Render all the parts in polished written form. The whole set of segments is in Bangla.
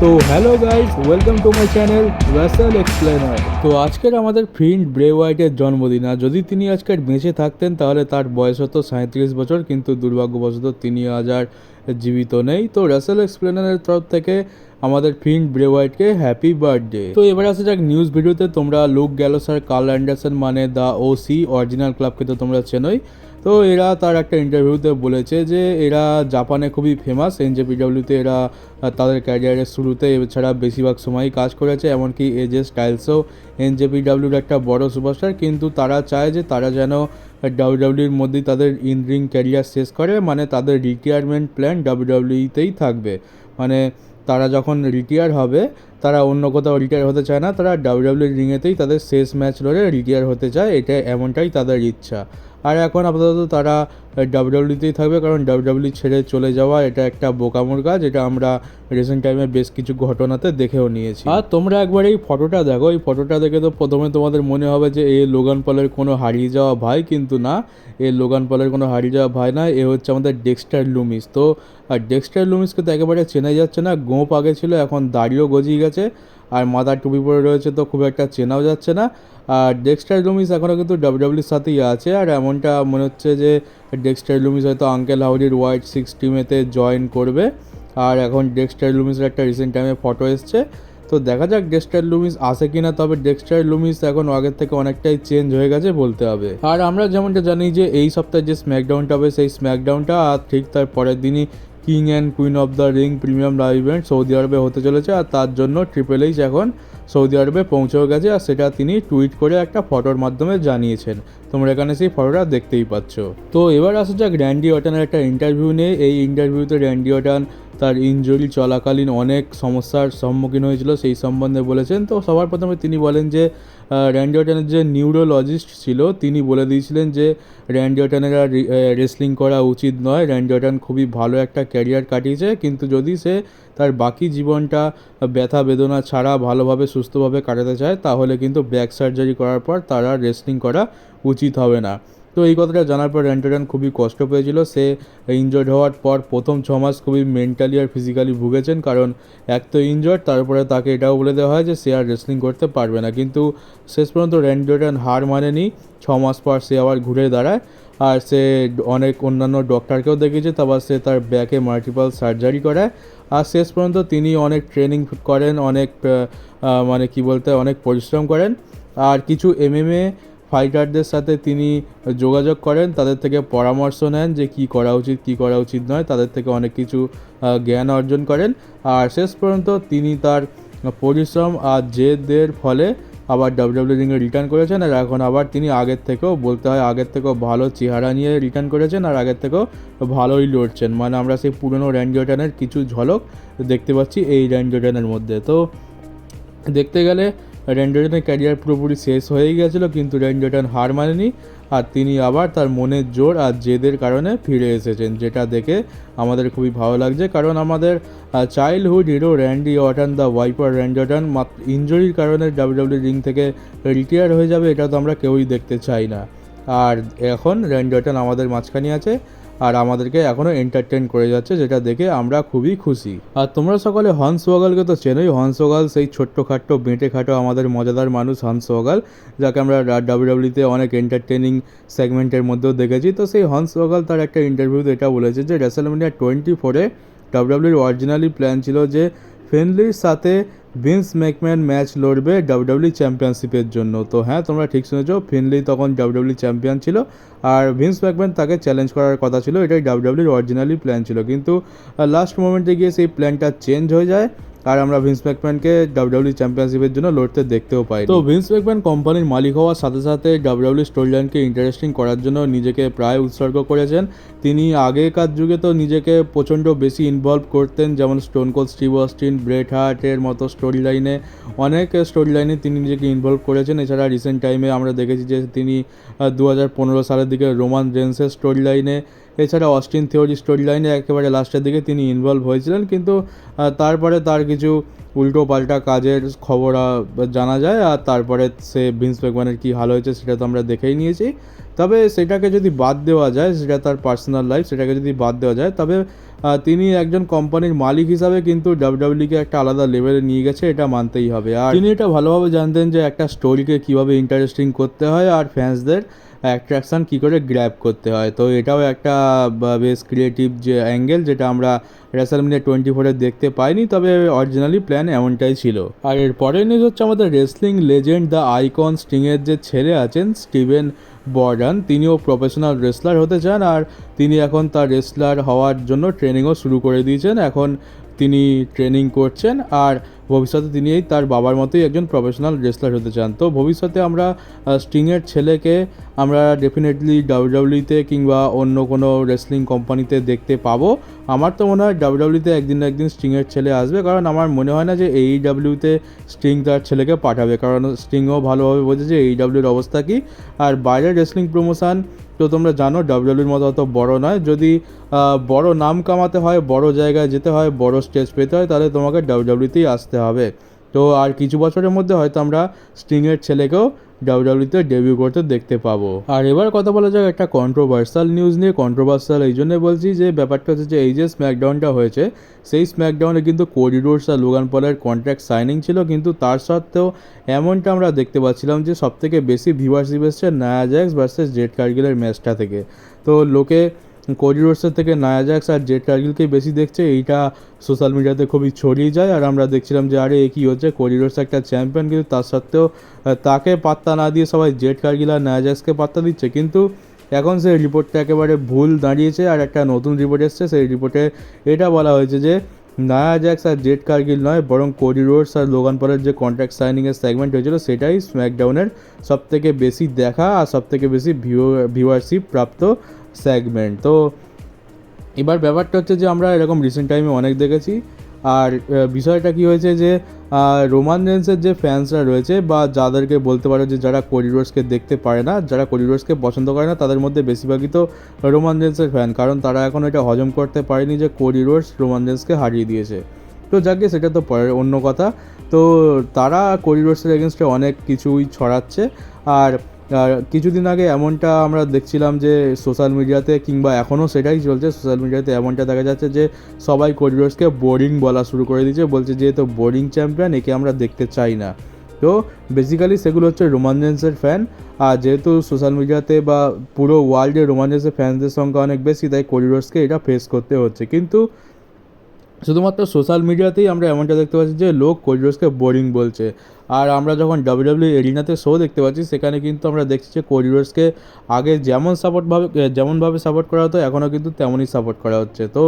তো hello guys, welcome to my channel Rasel Explainer. তো আজকের আমাদের ফিন্ড ব্রে হোয়াইটের জন্মদিন। আর যদি তিনি আজকের বেঁচে থাকতেন তাহলে তার বয়স হতো 37 বছর, কিন্তু দুর্ভাগ্যবশত তিনি আজ আর জীবিত নেই। তো রাসেল এক্সপ্লেনারের তরফ থেকে আমাদের ফিন্ড ব্রে হোয়াইটকে হ্যাপি বার্থডে। তো এবার আসা যাক নিউজ ভিডিওতে। তোমরা লুক গ্যালোস আর কার্ল অ্যান্ডারসন মানে দ্য ওসি অরিজিনাল ক্লাবকে তো তোমরা চেনোই। তো এরা তার একটা ইন্টারভিউতে বলেছে যে এরা জাপানে খুবই ফেমাস। এনজেপিডব্লিউতে এরা তাদের ক্যারিয়ারের শুরুতে এছাড়া বেশিরভাগ সময়ই কাজ করেছে, এমনকি এজে স্টাইলসও এনজেপিডব্লিউর একটা বড় সুপারস্টার। কিন্তু তারা চায় যে তারা যেন ডাব্লিউডব্লিউর মধ্যেই তাদের ইন রিং ক্যারিয়ার শেষ করে, মানে তাদের রিটায়ারমেন্ট প্ল্যান ডাব্লিউডব্লিউতেই থাকবে। মানে তারা যখন রিটায়ার হবে তারা অন্য কোথাও রিটায়ার হতে চায় না, তারা ডাব্লিউডব্লিউ রিংয়েতেই তাদের শেষ ম্যাচ লড়ে রিটায়ার হতে চায়। এটা এমনটাই তাদের ইচ্ছা। আর এখন আপাতত তারা ডাব্লিউডব্লিউতেই থাকবে, কারণ ডাব্লিউডব্লিউ ছেড়ে চলে যাওয়া এটা একটা বোকামোর কাজ। এটা আমরা রিসেন্ট টাইমে বেশ কিছু ঘটনাতে দেখেও নিয়েছি। আর তোমরা একবার এই ফটোটা দেখো। এই ফটোটা দেখে তো প্রথমে তোমাদের মনে হবে যে এ লোগান পলের কোনো হারিয়ে যাওয়া ভাই, কিন্তু না, এ লোগান পলের কোনো হারিয়ে যাওয়া ভাই না, এ হচ্ছে আমাদের ডেক্সটার লুমিস। তো ডেক্সটার লুমিসকে তো একেবারে চেনা যাচ্ছে না। গোঁপ আগে ছিল, এখন দাড়িও গজিয়ে গেছে, আর মাথার টুপি পরে রয়েছে, তো খুব একটা চেনাও যাচ্ছে না। আর ডেক্সটার লুমিস এখনও কিন্তু ডাব্লিউডব্লিউর সাথেই আছে। আর এমনটা মনে হচ্ছে যে ডেক্সটার লুমিস হয়তো আঙ্কেল হাউডির হোয়াইট 6 টিমেতে জয়েন করবে। আর এখন ডেক্সটার লুমিসের একটা রিসেন্ট টাইমে ফটো এসছে, তো দেখা যাক ডেক্সটার লুমিস আসে কিনা। তবে ডেক্সটার লুমিস এখন আগের থেকে অনেকটাই চেঞ্জ হয়ে গেছে বলতে হবে। আর আমরা যেমনটা জানি যে এই সপ্তাহে যে স্ম্যাকডাউনটা হবে, সেই স্ম্যাকডাউনটা আর ঠিক তার পরের দিনই king and queen of the ring premium live event Saudi আরবে হতে চলেছে। আর তার জন্য ট্রিপল এইচ এখন সৌদি আরবে পৌঁছেও গেছে, আর সেটা তিনি টুইট করে একটা ফটোর মাধ্যমে জানিয়েছেন। তোমরা এখানে সেই ফটোটা দেখতেই পাচ্ছ। তো এবার আসা যাক র্যান্ডি অর্টনের একটা ইন্টারভিউ নিয়ে। এই ইন্টারভিউতে র্যান্ডি অর্টন তার ইনজুরি চলাকালীন অনেক সমস্যার সম্মুখীন হয়েছিল সেই সম্বন্ধে বলেছেন। তো সবার প্রথমে তিনি বলেন যে র্যান্ডি অর্টনের যে নিউরোলজিস্ট ছিল তিনি বলে দিয়েছিলেন যে র্যান্ডি অর্টনের আর রেসলিং করা উচিত নয়। র্যান্ডি অর্টন খুবই ভালো একটা ক্যারিয়ার কাটিয়েছে, কিন্তু যদি সে তার বাকি জীবনটা ব্যথা বেদনা ছাড়া ভালোভাবে সুস্থভাবে কাটাতে চায় তাহলে কিন্তু ব্যাক সার্জারি করার পর তার আর রেসলিং করা উচিত হবে না। তো এই কথাটা জানার পর র্যান্ডি অর্টন খুবই কষ্ট পেয়েছিল। সে ইনজোর্ড হওয়ার পর প্রথম 6 মাস খুবই মেন্টালি আর ফিজিক্যালি ভুগেছেন, কারণ এক তো ইনজোর্ড, তারপরে তাকে এটাও বলে দেওয়া হয় যে সে আর রেসলিং করতে পারবে না। কিন্তু শেষ পর্যন্ত র্যান্ডি অর্টন হার মানেনি। 6 মাস পর সে আবার ঘুরে দাঁড়ায়, আর সে অনেক অন্যান্য ডক্টরকেও দেখিয়েছে, তারপর সে তার ব্যাকে মাল্টিপল সার্জারি করায়। আর শেষ পর্যন্ত তিনি অনেক ট্রেনিং করেন, অনেক মানে কি বলতে অনেক পরিশ্রম করেন। আর কিছু এমএমএ ফাইটারদের সাথে তিনি যোগাযোগ করেন, তাদের থেকে পরামর্শ নেন যে কী করা উচিত কী করা উচিত নয়, তাদের থেকে অনেক কিছু জ্ঞান অর্জন করেন। আর শেষ পর্যন্ত তিনি তার পরিশ্রম আর জেদের ফলে আবার ডাব্লিউডব্লিউ রিংয়ে রিটার্ন করেছেন। আর এখন আবার তিনি আগের থেকেও বলতে হয় আগের থেকেও ভালো চেহারা নিয়ে রিটার্ন করেছেন, আর আগের থেকেও ভালোই লড়ছেন। মানে আমরা সেই পুরনো র্যান্ডি অর্টনের কিছু ঝলক দেখতে পাচ্ছি এই র্যান্ডি অর্টনের মধ্যে। তো দেখতে গেলে র্যান্ডি অর্টনের ক্যারিয়ার পুরোপুরি শেষ হয়েই গেছিলো, কিন্তু র্যান্ডি অর্টন হার মানেনি, আর তিনি আবার তার মনের জোর আর জেদের কারণে ফিরে এসেছেন, যেটা দেখে আমাদের খুবই ভালো লাগছে। কারণ আমাদের childhood hero Randy Orton, the wiper Randy Orton, মাত্র ইনজুরির কারণে ডাব্লিউডব্লিউ রিং থেকে রিটায়ার হয়ে যাবে এটা তো আমরা কেউই দেখতে চাই না। আর এখন র্যান্ডি অর্টন আমাদের মাঝখানে আছে আর আমাদেরকে এখনও এন্টারটেন করে যাচ্ছে, যেটা দেখে আমরা খুবই খুশি। আর তোমরা সকলে হন্স ওয়াগালকে তো চেনোই। হন্স ওয়াগাল সেই ছোট্টখাট্টো বেঁটে খাটো আমাদের মজাদার মানুষ হন্স ওয়াগাল, যাকে আমরা ডাব্লিউডব্লিউতে অনেক এন্টারটেনিং সেগমেন্টের মধ্যেও দেখেছি। তো সেই হন্স ওয়াগাল তার একটা ইন্টারভিউতে এটা বলেছে যে রেসলম্যানিয়া 24-এ ডাব্লিউডব্লিউর অরিজিনালি প্ল্যান ছিল যে ফিনলির সাথে ভিন্স ম্যাকম্যান ম্যাচ লড়বে ডাব্লিউডব্লিউ চ্যাম্পিয়নশিপের জন্য। তো হ্যাঁ, তোমরা ঠিক শুনেছো, ফিনলি তখন ডাব্লিউডব্লিউ চ্যাম্পিয়ন ছিল আর ভিন্স ম্যাকম্যান তাকে চ্যালেঞ্জ করার কথা ছিল। এটাই ডাব্লিউডব্লিউর অরিজিনালি প্ল্যান ছিল, কিন্তু লাস্ট মোমেন্টে গিয়ে সেই প্ল্যানটা চেঞ্জ হয়ে যায় আর আমরা ভিন্স ম্যাকম্যানকে ডাব্লিউডব্লিউ চ্যাম্পিয়নশিপের জন্য লড়তে দেখতেও পাই। তো ভিন্স ম্যাকম্যান কোম্পানির মালিক হওয়ার সাথে সাথে ডাব্লিউডব্লিউ স্টোরি লাইনকে ইন্টারেস্টিং করার জন্য নিজেকে প্রায় উৎসর্গ করেছেন। তিনি আগেকার যুগে তো নিজেকে প্রচণ্ড বেশি ইনভলভ করতেন, যেমন Stone Cold Steve Austin, Bret হার্টের মতো স্টোরি লাইনে, অনেক স্টোরি লাইনে তিনি নিজেকে ইনভলভ করেছেন। এছাড়া রিসেন্ট টাইমে আমরা দেখেছি যে তিনি 2015 সালের দিকে রোমান রেন্সের স্টোরি লাইনে, এছাড়া অস্টিন থিওরি স্টোরি লাইনে একেবারে লাস্টের দিকে তিনি ইনভলভ হয়েছিলেন, কিন্তু তারপরে তার কিছু উল্টো পাল্টা কাজের খবর জানা যায়, আর তারপরে সে ভিন্স ম্যাকম্যানের কী হাল হয়েছে সেটা তো আমরা দেখেই নিয়েছি। তবে সেটাকে যদি বাদ দেওয়া যায়, সেটা তার পার্সোনাল লাইফ, সেটাকে যদি বাদ দেওয়া যায়, তবে তিনি একজন কোম্পানির মালিক হিসাবে কিন্তু ডাব্লিউডাব্লিউকে একটা আলাদা লেভেলে নিয়ে গেছে, এটা মানতেই হবে। আর তিনি এটা ভালোভাবে জানতেন যে একটা স্টোরিকে কীভাবে ইন্টারেস্টিং করতে হয় আর ফ্যান্সদের অ্যাট্রাকশান কী করে গ্র্যাব করতে হয়। তো এটাও একটা বেশ ক্রিয়েটিভ যে অ্যাঙ্গেল, যেটা আমরা রেসলম্যানিয়া 24 দেখতে পাইনি, তবে অরিজিনালি প্ল্যান এমনটাই ছিল। আর এর পরের নিউজ হচ্ছে আমাদের রেসলিং লেজেন্ড দ্য আইকন স্টিংয়ের যে ছেলে আছেন স্টিভেন বর্ডান, তিনিও প্রফেশনাল রেসলার হতে চান, আর তিনি এখন তার রেসলার হওয়ার জন্য ট্রেনিংও শুরু করে দিয়েছেন। এখন তিনি ট্রেনিং করছেন আর ভবিষ্যতে তিনি তার বাবার মতোই একজন প্রফেশনাল রেসলার হতে চান। তো ভবিষ্যতে আমরা স্টিংয়ের ছেলেকে আমরা ডেফিনেটলি ডাব্লিউডাব্লিউতে কিংবা অন্য কোনো রেসলিং কোম্পানিতে দেখতে পাবো। আমার তো মনে হয় ডাব্লিউডাব্লিউতে একদিন না একদিন স্টিংয়ের ছেলে আসবে, কারণ আমার মনে হয় না যে AEWতে স্টিং তার ছেলেকে পাঠাবে, কারণ স্টিংও ভালোভাবে বোঝে যে AEWর অবস্থা কী। আর বাইরের রেসলিং প্রমোশন তো তোমরা জানো ডাব্লিউডাব্লিউর মতো অত বড় নয়। যদি বড় নাম কামাতে হয়, বড় জায়গায় যেতে হয়, বড় স্টেজ পেতে হয়, তাহলে তোমাকে ডাব্লিউডাব্লিউতেই আসতে হবে। তো আর কিছু বছরের মধ্যে হয়তো আমরা স্টিংয়ের ছেলেকেও ডাব্লিউডাব্লিউতে ডেবিউ করতে দেখতে পাবো। আর এবার কথা বলা যাক একটা কন্ট্রোভার্সাল নিউজ নিয়ে। কন্ট্রোভার্সাল এই জন্যই বলছি যে ব্যাপারটা হচ্ছে যে এই যে স্ম্যাকডাউনটা হয়েছে, সেই স্ম্যাকডাউনে কিন্তু কোডি রোডস আর লোগান পলের কন্ট্রাক্ট সাইনিং ছিল, কিন্তু তার সত্ত্বেও এমনটা আমরা দেখতে পাচ্ছিলাম যে সবথেকে বেশি ভিউয়ারশিপ এসছে নায়া জ্যাক্স ভার্সেস জেড কার্গিলের ম্যাচটা থেকে। তো লোকে কোডি রোডসের থেকে নায়া জ্যাক্স আর জেড কার্গিলকেই বেশি দেখছে, এইটা সোশ্যাল মিডিয়াতে খুবই ছড়িয়ে যায়। আর আমরা দেখছিলাম যে আরে কী হচ্ছে, কোডি রোডস একটা চ্যাম্পিয়ন, কিন্তু তার সত্ত্বেও তাকে পাত্তা না দিয়ে সবাই জেড কার্গিল আর নায়া জ্যাক্সকে পাত্তা দিচ্ছে। কিন্তু এখন সেই রিপোর্টটা একেবারে ভুল দাঁড়িয়েছে, আর একটা নতুন রিপোর্ট এসছে। সেই রিপোর্টে এটা বলা হয়েছে যে নায়া জ্যাক্স আর জেড কার্গিল নয়, বরং কোডি রোডস আর লোগান পলের যে কন্ট্রাক্ট সাইনিংয়ের সেগমেন্ট হয়েছিল, সেটাই স্ম্যাকডাউনের সবথেকে বেশি দেখা আর সবথেকে বেশি ভিউয়ারশিপ প্রাপ্ত সেগমেন্ট। তো এবার ব্যাপারটা হচ্ছে যে আমরা এরকম রিসেন্ট টাইমে অনেক দেখেছি। আর বিষয়টা কি হয়েছে যে রোমান রেন্সের যে ফ্যান্সরা রয়েছে, বা যাদেরকে বলতে পারো যে যারা কোডি রোডসকে দেখতে পারে না, যারা কোডি রোডসকে পছন্দ করে না, তাদের মধ্যে বেশিরভাগই তো রোমান রেন্সের ফ্যান, কারণ তারা এখন এটা হজম করতে পারেনি যে কোডি রোডস রোমান রেন্সকে হারিয়ে দিয়েছে। তো যাকে সেটা তো পরের অন্য কথা। তো তারা কোডি রোডসের এগেনস্টে অনেক কিছুই ছড়াচ্ছে। আর কিছুদিন আগে এমনটা আমরা দেখছিলাম যে সোশ্যাল মিডিয়াতে, কিংবা এখনও সেটাই চলছে, সোশ্যাল মিডিয়াতে এমনটা দেখা যাচ্ছে যে সবাই কোডি রোডসকে বোরিং বলা শুরু করে দিয়েছে, বলছে যে তো বোরিং চ্যাম্পিয়ন, একে আমরা দেখতে চাই না। তো বেসিক্যালি সেগুলো হচ্ছে রোমান রেন্সের ফ্যান। আর যেহেতু সোশ্যাল মিডিয়াতে বা পুরো ওয়ার্ল্ডে রোমান রেন্সের ফ্যানদের সংখ্যা অনেক বেশি, তাই কোডি রোডসকে এটা ফেস করতে হচ্ছে। কিন্তু শুধুমাত্র সোশ্যাল মিডিয়াতেই আমরা এমনটা দেখতে পাচ্ছি যে লোক কোডি রোডসকে বোরিং বলছে। আর আমরা যখন ডাব্লিউডাব্লিউ এরিনাতে শো দেখতে পাচ্ছি, সেখানে কিন্তু আমরা দেখছি যে কোডি রোডসকে আগে যেমনভাবে সাপোর্ট করা হতো, এখনও কিন্তু তেমনই সাপোর্ট করা হচ্ছে। তো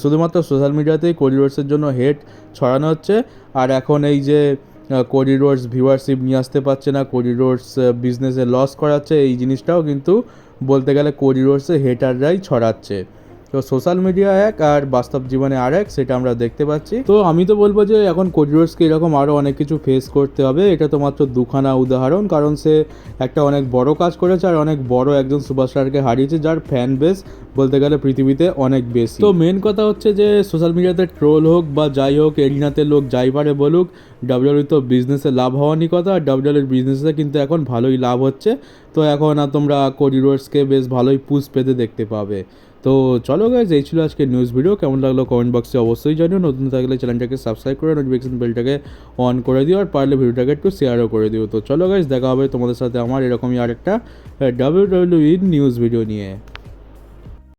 শুধুমাত্র সোশ্যাল মিডিয়াতেই কোডি রোডসের জন্য হেট ছড়ানো হচ্ছে। আর এখন এই যে কোডি রোডস ভিউয়ারশিপ নিয়ে আসতে পারছে না, কোডি রোডস বিজনেসে লস করাচ্ছে, এই জিনিসটাও কিন্তু বলতে গেলে কোডি রোডসে হেটাররাই ছড়াচ্ছে। তো সোশ্যাল মিডিয়া এক আর বাস্তব জীবনে আর এক, সেটা আমরা দেখতে পাচ্ছি। তো আমি তো বলবো যে এখন কোডি রোডসকে এরকম আরও অনেক কিছু ফেস করতে হবে। এটা তো মাত্র দুখানা উদাহরণ, কারণ সে একটা অনেক বড় কাজ করেছে আর অনেক বড় একজন সুপারস্টারকে হারিয়েছে, যার ফ্যান বেস বলতে গেলে পৃথিবীতে অনেক বেশি। তো মেন কথা হচ্ছে যে সোশ্যাল মিডিয়াতে ট্রোল হোক বা যাই হোক, এরিনাতে লোক যাই পারে বলুক, ডাব্লিউডাব্লিউ তো বিজনেসে লাভ হওয়ারই কথা, আর ডাব্লিউডাব্লিউর বিজনেসে কিন্তু এখন ভালোই লাভ হচ্ছে। তো এখন তোমরা কোডি রোডসকে বেশ ভালোই পুশ পেতে দেখতে পাবে। তো চলো গাইজ, এই ছিল আজকে নিউজ ভিডিও। কেমন লাগলো কমেন্ট বক্সে অবশ্যই জানিও। নতুন থাকলে চ্যানেলটাকে সাবস্ক্রাইব করে নোটিফিকেশন বেলটাকে অন করে দিও, আর পারলে ভিডিওটাকে একটু শেয়ারও করে দিও। তো চলো গাইজ, দেখা হবে তোমাদের সাথে আমার এরকমই আরেকটা WWE নিউজ ভিডিও নিয়ে।